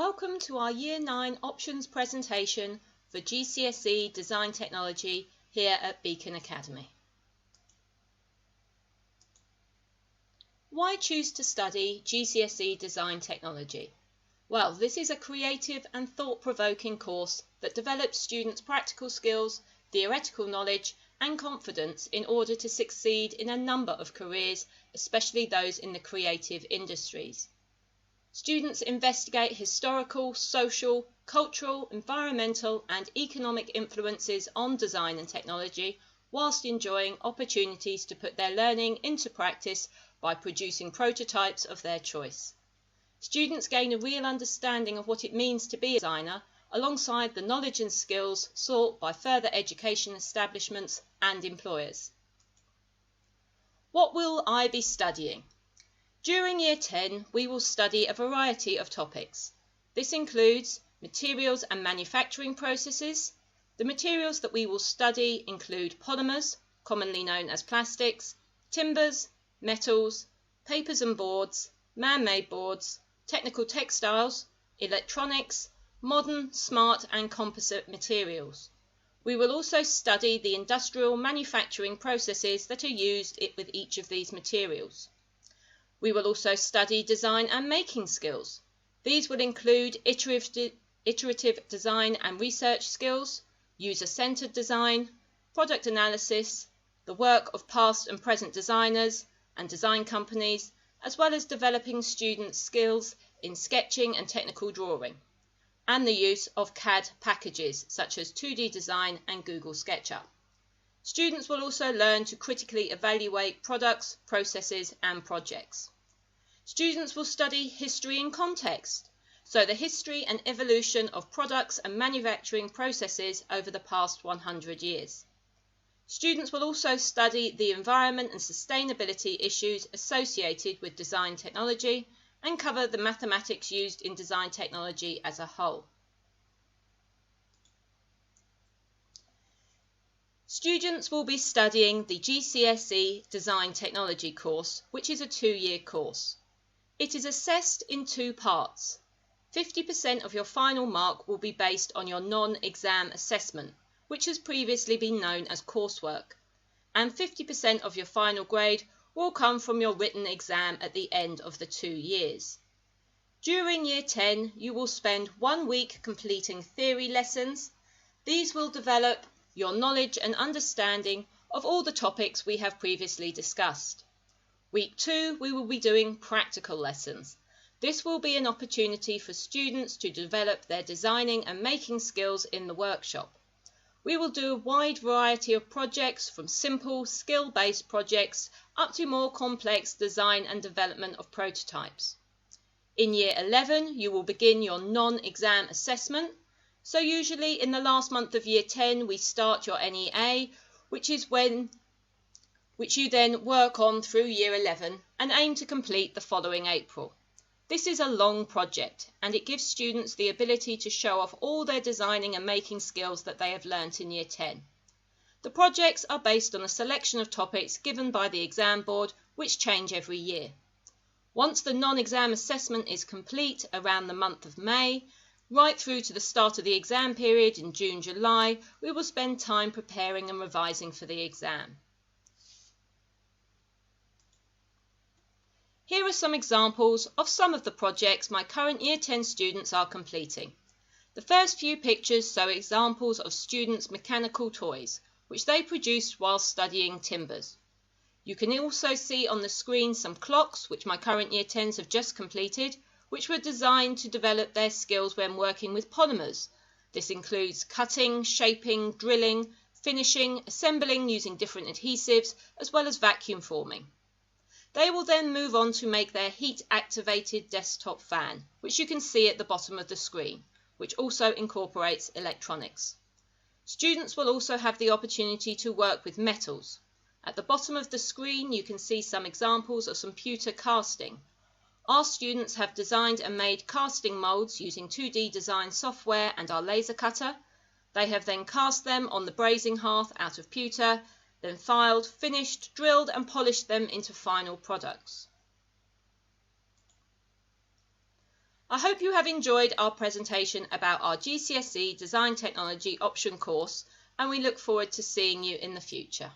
Welcome to our Year 9 options presentation for GCSE Design Technology here at Beacon Academy. Why choose to study GCSE Design Technology? Well, this is a creative and thought-provoking course that develops students' practical skills, theoretical knowledge and confidence in order to succeed in a number of careers, especially those in the creative industries. Students investigate historical, social, cultural, environmental and economic influences on design and technology, whilst enjoying opportunities to put their learning into practice by producing prototypes of their choice. Students gain a real understanding of what it means to be a designer, alongside the knowledge and skills sought by further education establishments and employers. What will I be studying? During Year 10, we will study a variety of topics. This includes materials and manufacturing processes. The materials that we will study include polymers, commonly known as plastics, timbers, metals, papers and boards, man-made boards, technical textiles, electronics, modern, smart and composite materials. We will also study the industrial manufacturing processes that are used with each of these materials. We will also study design and making skills. These will include iterative design and research skills, user-centered design, product analysis, the work of past and present designers and design companies, as well as developing students' skills in sketching and technical drawing, and the use of CAD packages such as 2D Design and Google SketchUp. Students will also learn to critically evaluate products, processes and projects. Students will study history and context, so the history and evolution of products and manufacturing processes over the past 100 years. Students will also study the environment and sustainability issues associated with design technology and cover the mathematics used in design technology as a whole. Students will be studying the GCSE Design Technology course, which is a 2-year course. It is assessed in 2 parts. 50% of your final mark will be based on your non-exam assessment, which has previously been known as coursework, and 50% of your final grade will come from your written exam at the end of the 2 years. During Year 10, you will spend 1 week completing theory lessons. These will develop your knowledge and understanding of all the topics we have previously discussed. Week 2, we will be doing practical lessons. This will be an opportunity for students to develop their designing and making skills in the workshop. We will do a wide variety of projects, from simple skill-based projects up to more complex design and development of prototypes. In Year 11, you will begin your non-exam assessment. So usually in the last month of Year 10, we start your NEA, which you then work on through Year 11 and aim to complete the following April. This is a long project and it gives students the ability to show off all their designing and making skills that they have learnt in Year 10. The projects are based on a selection of topics given by the exam board, which change every year. Once the non-exam assessment is complete around the month of May, right through to the start of the exam period in June, July, we will spend time preparing and revising for the exam. Here are some examples of some of the projects my current Year 10 students are completing. The first few pictures show examples of students' mechanical toys, which they produced while studying timbers. You can also see on the screen some clocks, which my current Year 10s have just completed, which were designed to develop their skills when working with polymers. This includes cutting, shaping, drilling, finishing, assembling using different adhesives, as well as vacuum forming. They will then move on to make their heat-activated desktop fan, which you can see at the bottom of the screen, which also incorporates electronics. Students will also have the opportunity to work with metals. At the bottom of the screen, you can see some examples of some pewter casting. Our students have designed and made casting molds using 2D design software and our laser cutter. They have then cast them on the brazing hearth out of pewter, then filed, finished, drilled and polished them into final products. I hope you have enjoyed our presentation about our GCSE Design Technology option course, and we look forward to seeing you in the future.